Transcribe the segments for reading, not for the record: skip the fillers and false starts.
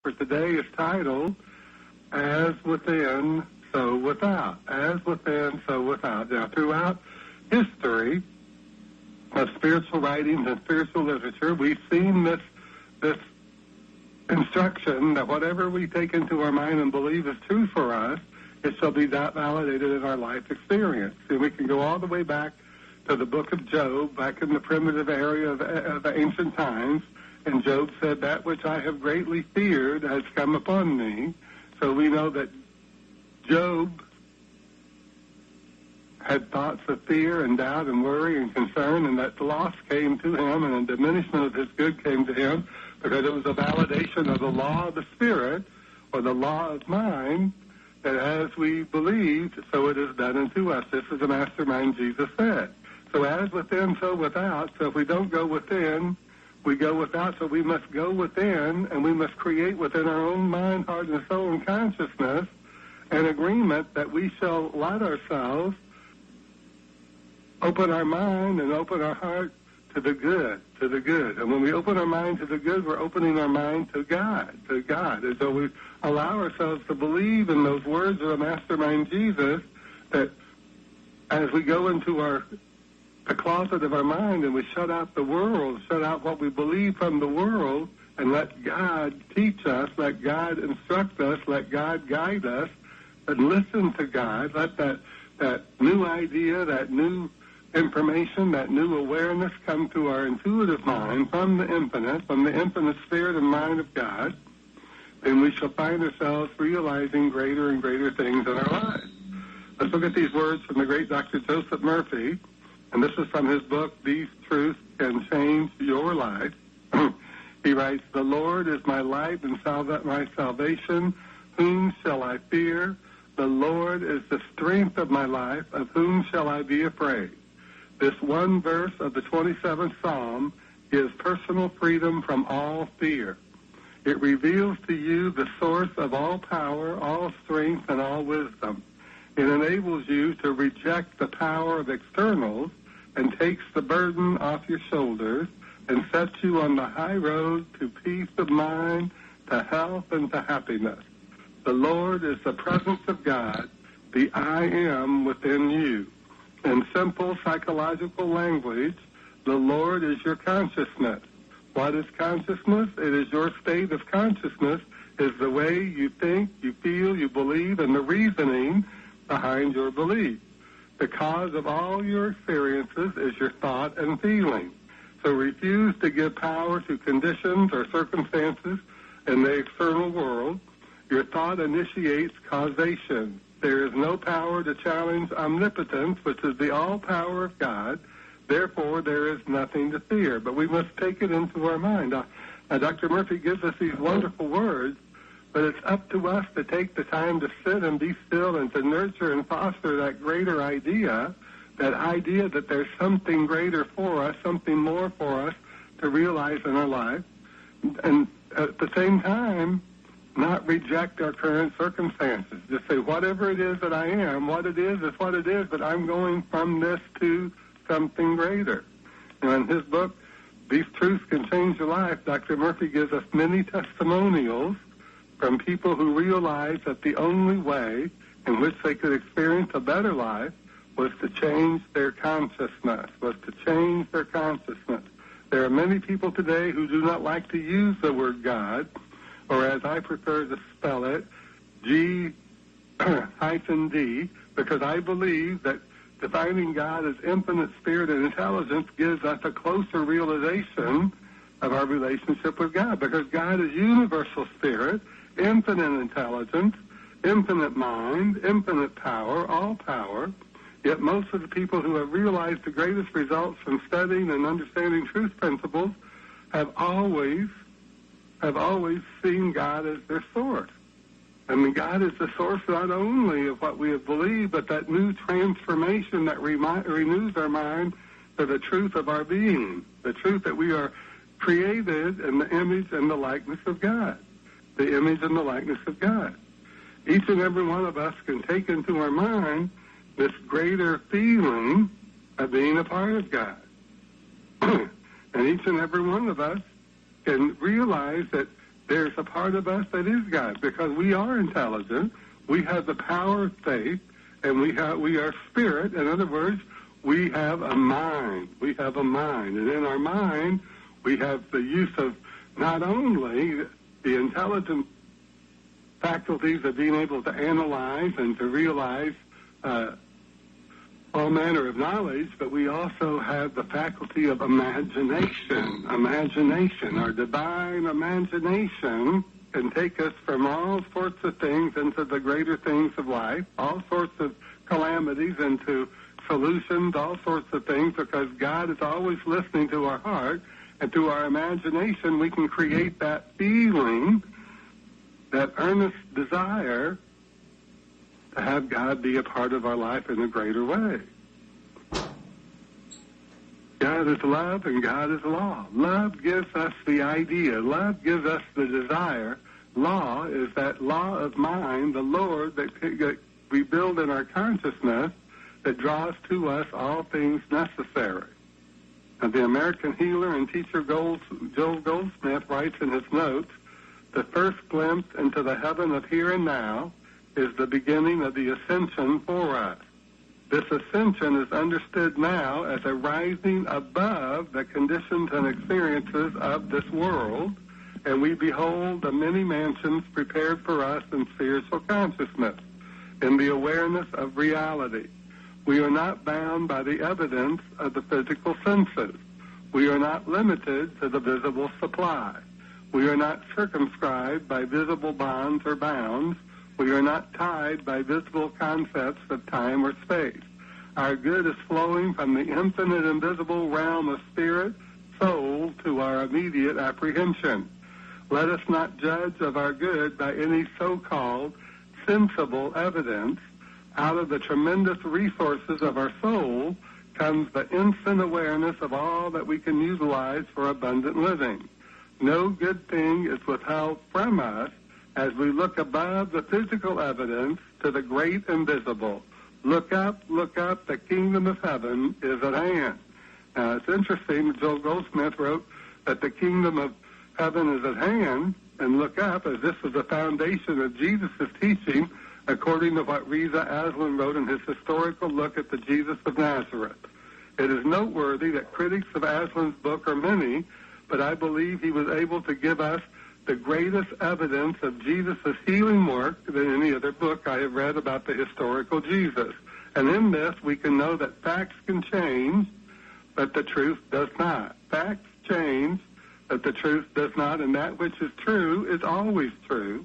for today is titled, As Within, So Without. As within, so without. Now, throughout history of spiritual writings and spiritual literature, we've seen this instruction that whatever we take into our mind and believe is true for us, it shall be validated in our life experience. And we can go all the way back to the book of Job, back in the primitive area of ancient times, and Job said, that which I have greatly feared has come upon me. So we know that Job had thoughts of fear and doubt and worry and concern, and that loss came to him and a diminishment of his good came to him because it was a validation of the law of the Spirit or the law of mind that as we believed, so it is done unto us. This is the mastermind Jesus said. So as within, so without. So if we don't go within, we go without. So we must go within, and we must create within our own mind, heart, and soul and consciousness an agreement that we shall let ourselves open our mind and open our heart to the good, to the good. And when we open our mind to the good, we're opening our mind to God, to God. And so we allow ourselves to believe in those words of the mastermind Jesus, that as we go into the closet of our mind and we shut out the world, shut out what we believe from the world, and let God teach us, let God instruct us, let God guide us, and listen to God. Let that new idea, that new information, that new awareness come to our intuitive mind from the infinite spirit and mind of God, then we shall find ourselves realizing greater and greater things in our lives. Let's look at these words from the great Dr. Joseph Murphy, and this is from his book, These Truths Can Change Your Life. He writes, the Lord is my light and my salvation. Whom shall I fear? The Lord is the strength of my life. Of whom shall I be afraid? This one verse of the 27th Psalm gives personal freedom from all fear. It reveals to you the source of all power, all strength, and all wisdom. It enables you to reject the power of externals and takes the burden off your shoulders and sets you on the high road to peace of mind, to health, and to happiness. The Lord is the presence of God, the I am within you. In simple psychological language, the Lord is your consciousness. What is consciousness? It is your state of consciousness, is the way you think, you feel, you believe, and the reasoning behind your belief. The cause of all your experiences is your thought and feeling. So refuse to give power to conditions or circumstances in the external world. Your thought initiates causation. There is no power to challenge omnipotence, which is the all-power of God. Therefore, there is nothing to fear. But we must take it into our mind. Now, Dr. Murphy gives us these wonderful words, but it's up to us to take the time to sit and be still and to nurture and foster that greater idea, that there's something greater for us, something more for us to realize in our life. And at the same time, not reject our current circumstances. Just say, whatever it is that I am, what it is what it is, but I'm going from this to something greater. And in his book, These Truths Can Change Your Life, Dr. Murphy gives us many testimonials from people who realized that the only way in which they could experience a better life was to change their consciousness, There are many people today who do not like to use the word God, or as I prefer to spell it, G-D, because I believe that defining God as infinite spirit and intelligence gives us a closer realization of our relationship with God, because God is universal spirit, infinite intelligence, infinite mind, infinite power, all power. Yet most of the people who have realized the greatest results from studying and understanding truth principles have always seen God as their source. I mean, God is the source not only of what we have believed, but that new transformation that renews our mind to the truth of our being, the truth that we are created in the image and the likeness of God, the image and the likeness of God. Each and every one of us can take into our mind this greater feeling of being a part of God. And each and every one of us can realize that there's a part of us that is God, because we are intelligent, we have the power of faith, and we are spirit. In other words, we have a mind. We have a mind. And in our mind, we have the use of not only the intelligent faculties of being able to analyze and to realize all manner of knowledge, but we also have the faculty of imagination. Imagination, our divine imagination, can take us from all sorts of things into the greater things of life, all sorts of calamities into solutions, all sorts of things, because God is always listening to our heart, and through our imagination we can create that feeling, that earnest desire to have God be a part of our life in a greater way. God is love and God is law. Love gives us the idea. Love gives us the desire. Law is that law of mind, the Lord, that we build in our consciousness that draws to us all things necessary. And the American healer and teacher Joel Goldsmith writes in his notes, the first glimpse into the heaven of here and now is the beginning of the ascension for us. This ascension is understood now as a rising above the conditions and experiences of this world, and we behold the many mansions prepared for us in spiritual consciousness, in the awareness of reality. We are not bound by the evidence of the physical senses. We are not limited to the visible supply. We are not circumscribed by visible bonds or bounds. We are not tied by visible concepts of time or space. Our good is flowing from the infinite invisible realm of spirit, soul, to our immediate apprehension. Let us not judge of our good by any so-called sensible evidence. Out of the tremendous resources of our soul comes the instant awareness of all that we can utilize for abundant living. No good thing is withheld from us as we look above the physical evidence to the great invisible. Look up, the kingdom of heaven is at hand. Now, it's interesting, Joel Goldsmith wrote that the kingdom of heaven is at hand, and look up, as this is the foundation of Jesus' teaching, according to what Reza Aslan wrote in his historical look at the Jesus of Nazareth. It is noteworthy that critics of Aslan's book are many, but I believe he was able to give us the greatest evidence of Jesus' healing work than any other book I have read about the historical Jesus. And in this, we can know that facts can change, but the truth does not. Facts change, but the truth does not, and that which is true is always true.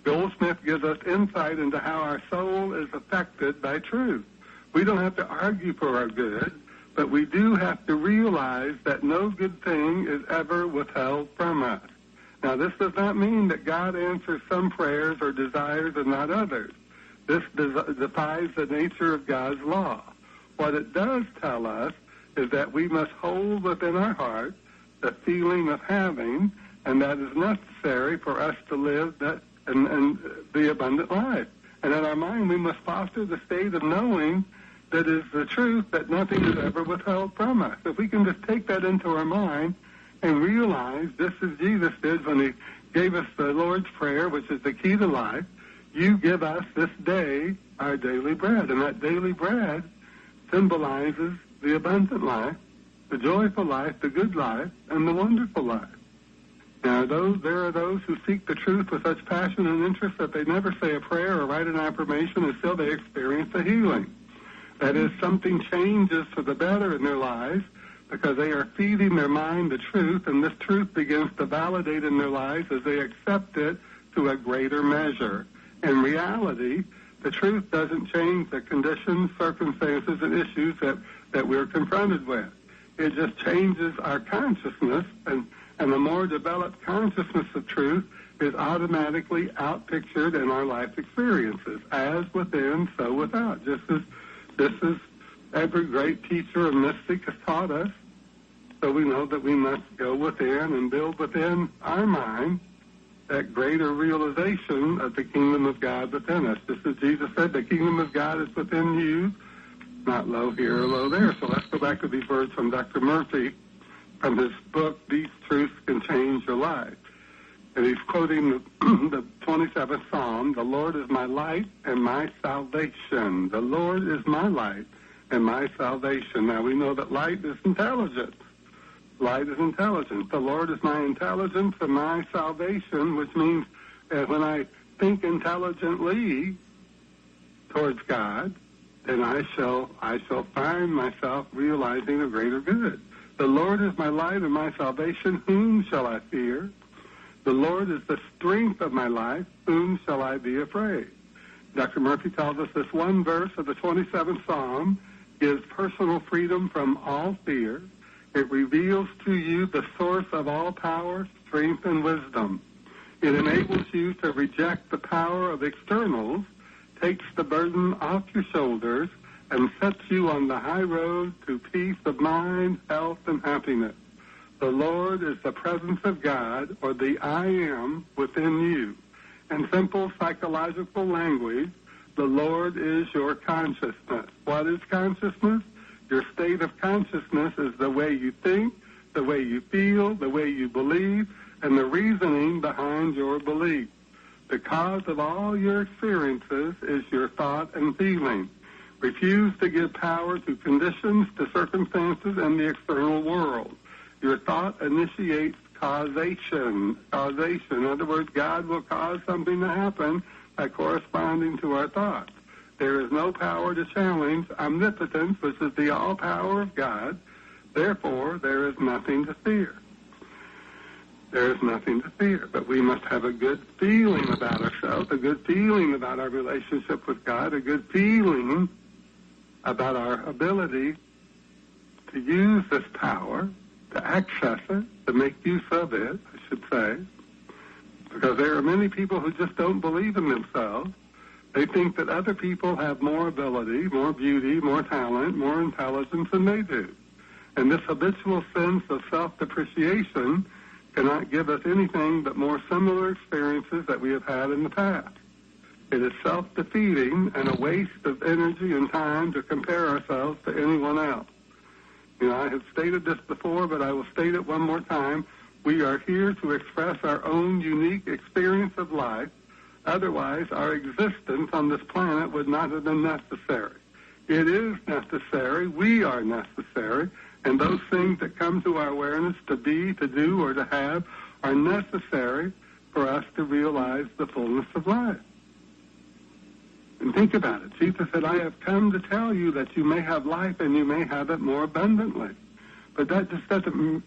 Goldsmith gives us insight into how our soul is affected by truth. We don't have to argue for our good, but we do have to realize that no good thing is ever withheld from us. Now, this does not mean that God answers some prayers or desires and not others. This defies the nature of God's law. What it does tell us is that we must hold within our heart the feeling of having, and that is necessary for us to live that and the abundant life. And in our mind, we must foster the state of knowing that is the truth, that nothing is ever withheld from us. If we can just take that into our mind and realize, this as Jesus did when he gave us the Lord's Prayer, which is the key to life, you give us this day our daily bread. And that daily bread symbolizes the abundant life, the joyful life, the good life, and the wonderful life. Now, there are those who seek the truth with such passion and interest that they never say a prayer or write an affirmation until they experience a healing. That is, something changes for the better in their lives because they are feeding their mind the truth, and this truth begins to validate in their lives as they accept it to a greater measure. In reality, the truth doesn't change the conditions, circumstances, and issues that we're confronted with. It just changes our consciousness, and the more developed consciousness of truth is automatically outpictured in our life experiences, as within, so without. Just as this is every great teacher and mystic has taught us, so we know that we must go within and build within our mind that greater realization of the kingdom of God within us. Just as Jesus said, the kingdom of God is within you, not low here or low there. So let's go back to these words from Dr. Murphy from his book, These Truths Can Change Your Life. And he's quoting the 27th Psalm, the Lord is my light and my salvation. The Lord is my light and my salvation. Now, we know that light is intelligence. Light is intelligence. The Lord is my intelligence and my salvation, which means that when I think intelligently towards God, then I shall find myself realizing a greater good. The Lord is my light and my salvation. Whom shall I fear? The Lord is the strength of my life. Whom shall I be afraid? Dr. Murphy tells us this one verse of the 27th Psalm gives personal freedom from all fear. It reveals to you the source of all power, strength, and wisdom. It enables you to reject the power of externals, takes the burden off your shoulders, and sets you on the high road to peace of mind, health, and happiness. The Lord is the presence of God, or the I am within you. In simple psychological language, the Lord is your consciousness. What is consciousness? Your state of consciousness is the way you think, the way you feel, the way you believe, and the reasoning behind your belief. The cause of all your experiences is your thought and feeling. Refuse to give power to conditions, to circumstances, and the external world. Your thought initiates causation. In other words, God will cause something to happen by corresponding to our thoughts. There is no power to challenge omnipotence, which is the all power of God. Therefore, there is nothing to fear. There is nothing to fear, but we must have a good feeling about ourselves, a good feeling about our relationship with God, a good feeling about our ability to use this power, to access it, to make use of it, I should say, because there are many people who just don't believe in themselves. They think that other people have more ability, more beauty, more talent, more intelligence than they do. And this habitual sense of self-depreciation cannot give us anything but more similar experiences that we have had in the past. It is self-defeating and a waste of energy and time to compare ourselves to anyone else. You know, I have stated this before, but I will state it one more time. We are here to express our own unique experience of life. Otherwise, our existence on this planet would not have been necessary. It is necessary. We are necessary. And those things that come to our awareness to be, to do, or to have are necessary for us to realize the fullness of life. And think about it. Jesus said, I have come to tell you that you may have life and you may have it more abundantly. But that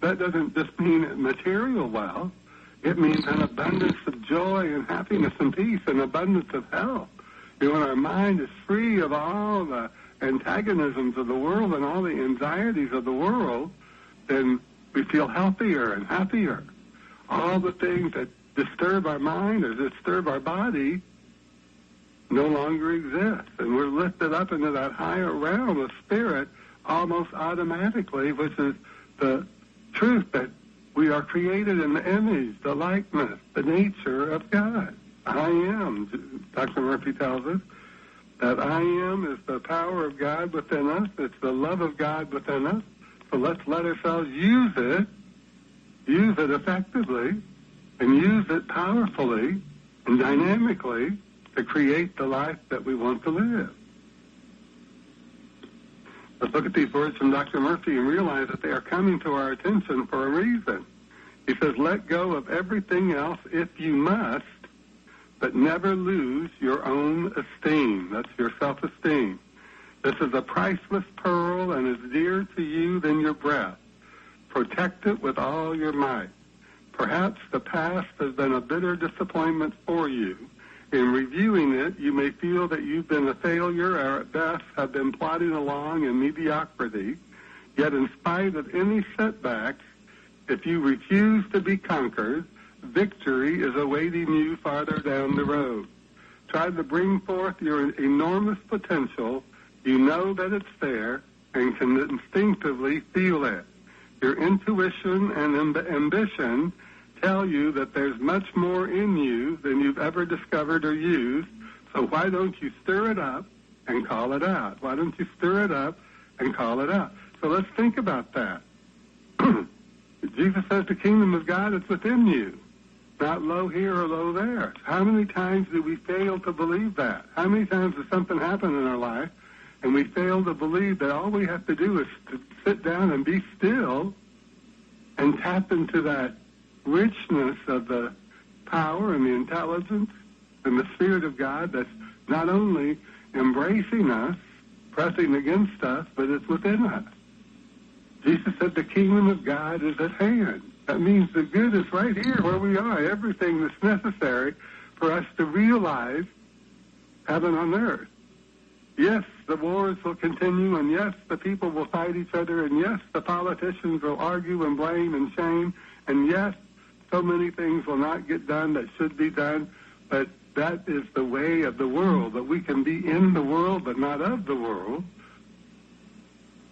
doesn't just mean material wealth. It means an abundance of joy and happiness and peace, an abundance of health. You know, when our mind is free of all the antagonisms of the world and all the anxieties of the world, then we feel healthier and happier. All the things that disturb our mind or disturb our body no longer exist. And we're lifted up into that higher realm of spirit almost automatically, which is the truth that we are created in the image, the likeness, the nature of God. I am, Dr. Murphy tells us, that I am is the power of God within us. It's the love of God within us. So let's let ourselves use it effectively, and use it powerfully and dynamically to create the life that we want to live. Let's look at these words from Dr. Murphy and realize that they are coming to our attention for a reason. He says, let go of everything else if you must, but never lose your own esteem. That's your self-esteem. This is a priceless pearl and is dearer to you than your breath. Protect it with all your might. Perhaps the past has been a bitter disappointment for you. In reviewing it, you may feel that you've been a failure or at best have been plodding along in mediocrity. Yet in spite of any setbacks, if you refuse to be conquered, victory is awaiting you farther down the road. Try to bring forth your enormous potential. You know that it's there and can instinctively feel it. Your intuition and ambition tell you that there's much more in you than you've ever discovered or used. So why don't you stir it up and call it out? Why don't you stir it up and call it out? So let's think about that. Jesus says the kingdom of God is within you. not low here or low there. How many times do we fail to believe that? How many times does something happen in our life and we fail to believe that all we have to do is to sit down and be still and tap into that richness of the power and the intelligence and the Spirit of God that's not only embracing us, pressing against us, but it's within us. Jesus said the kingdom of God is at hand. That means the good is right here where we are. Everything that's necessary for us to realize heaven on earth. Yes, the wars will continue, and yes, the people will fight each other, and yes, the politicians will argue and blame and shame, and yes, so many things will not get done that should be done, but that is the way of the world, that we can be in the world but not of the world,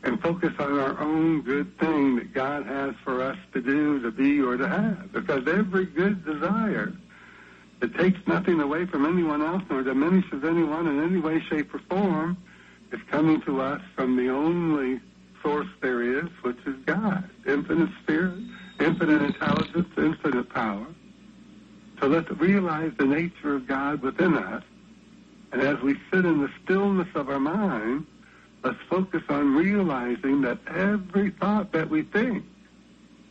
and focus on our own good thing that God has for us to do, to be, or to have. Because every good desire that takes nothing away from anyone else nor diminishes anyone in any way, shape, or form is coming to us from the only source there is, which is God. Infinite Spirit, infinite intelligence, infinite power. So let's realize the nature of God within us. And as we sit in the stillness of our mind, let's focus on realizing that every thought that we think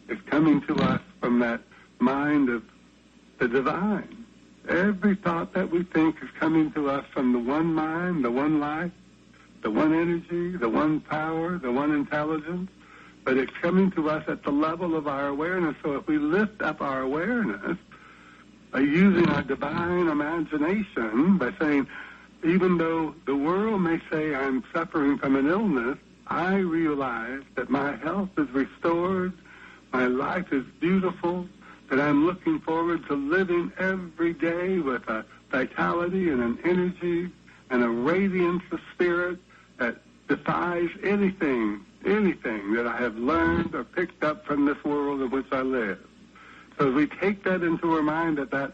is coming to us from that mind of the divine. Every thought that we think is coming to us from the one mind, the one life, the one energy, the one power, the one intelligence. But it's coming to us at the level of our awareness. So if we lift up our awareness by using our divine imagination, by saying, even though the world may say I'm suffering from an illness, I realize that my health is restored, my life is beautiful, that I'm looking forward to living every day with a vitality and an energy and a radiance of spirit that defies anything that I have learned or picked up from this world in which I live. So as we take that into our mind, that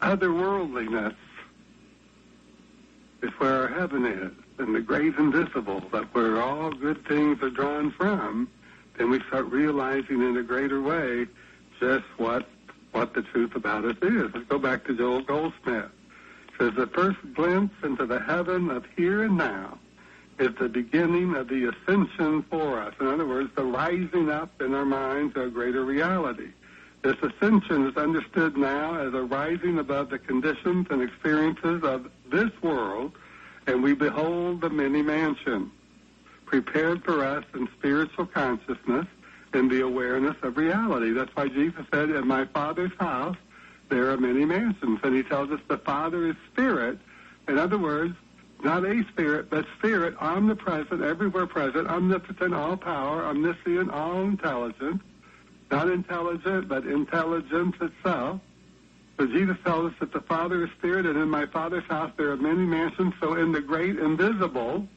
otherworldliness is where our heaven is, and the great invisible, that where all good things are drawn from, then we start realizing in a greater way just what the truth about us is. Let's go back to Joel Goldsmith. It says, the first glimpse into the heaven of here and now is the beginning of the ascension for us. In other words, the rising up in our minds to a greater reality. This ascension is understood now as a rising above the conditions and experiences of this world, and we behold the many mansion, prepared for us in spiritual consciousness in the awareness of reality. That's why Jesus said, in my Father's house, there are many mansions. And he tells us the Father is spirit. In other words, not a spirit, but spirit, omnipresent, everywhere present, omnipotent, all power, omniscient, all intelligent. Not intelligent, but intelligence itself. So Jesus tells us that the Father is spirit, and in my Father's house there are many mansions. So in the great invisible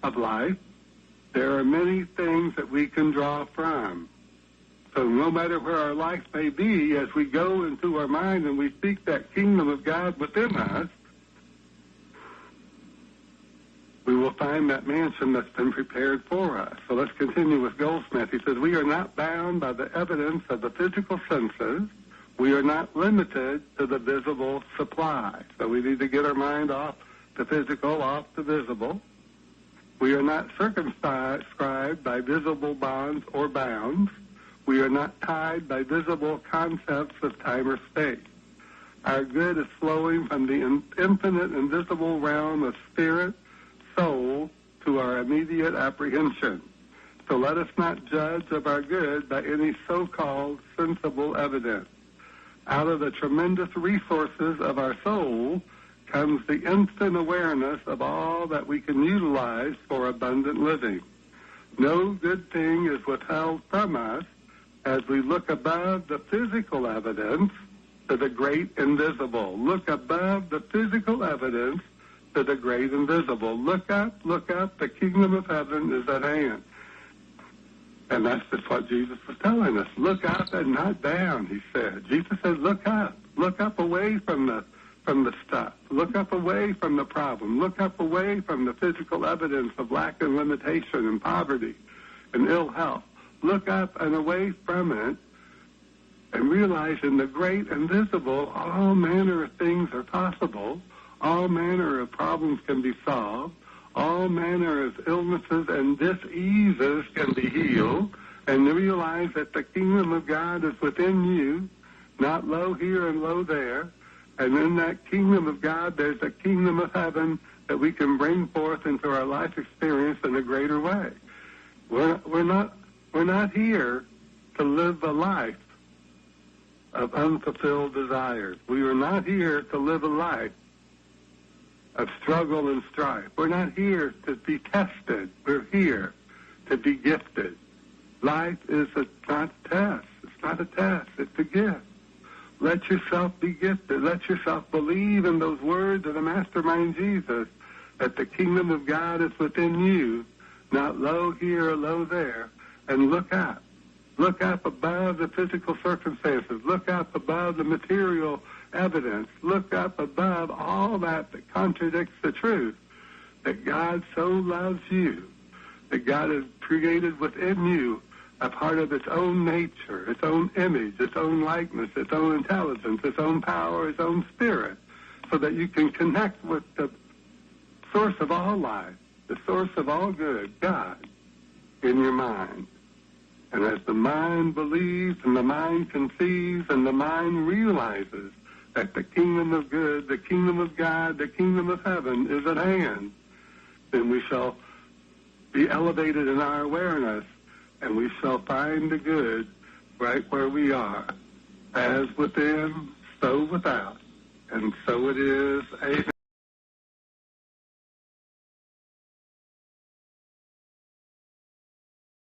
of life, there are many things that we can draw from. So no matter where our life may be, as we go into our mind and we seek that kingdom of God within us, we will find that mansion that's been prepared for us. So let's continue with Goldsmith. He says, we are not bound by the evidence of the physical senses. We are not limited to the visible supply. So we need to get our mind off the physical, off the visible. We are not circumscribed by visible bonds or bounds. We are not tied by visible concepts of time or space. Our good is flowing from the infinite invisible realm of spirit, soul, to our immediate apprehension. So let us not judge of our good by any so-called sensible evidence. Out of the tremendous resources of our soul comes the instant awareness of all that we can utilize for abundant living. No good thing is withheld from us as we look above the physical evidence to the great invisible. Look above the physical evidence to the great invisible. Look up, the kingdom of heaven is at hand. And that's just what Jesus was telling us. Look up and not down, he said. Jesus said, look up away from the stuff. Look up away from the problem. Look up away from the physical evidence of lack and limitation and poverty and ill health. Look up and away from it and realize in the great invisible, all manner of things are possible. All manner of problems can be solved. All manner of illnesses and diseases can be healed. And to realize that the kingdom of God is within you, not low here and low there. And in that kingdom of God, there's a kingdom of heaven that we can bring forth into our life experience in a greater way. We're not here to live a life of unfulfilled desires. We are not here to live a life of struggle and strife. We're not here to be tested. We're here to be gifted. Life is not a test. It's not a test. It's a gift. Let yourself be gifted. Let yourself believe in those words of the Mastermind Jesus, that the kingdom of God is within you, not low here or low there, and look up. Look up above the physical circumstances. Look up above the material evidence. Look up above all that contradicts the truth, that God so loves you, that God has created within you a part of its own nature, its own image, its own likeness, its own intelligence, its own power, its own spirit, so that you can connect with the source of all life, the source of all good, God, in your mind. And as the mind believes and the mind conceives and the mind realizes that the kingdom of good, the kingdom of God, the kingdom of heaven is at hand, then we shall be elevated in our awareness, and we shall find the good right where we are, as within, so without. And so it is. Amen.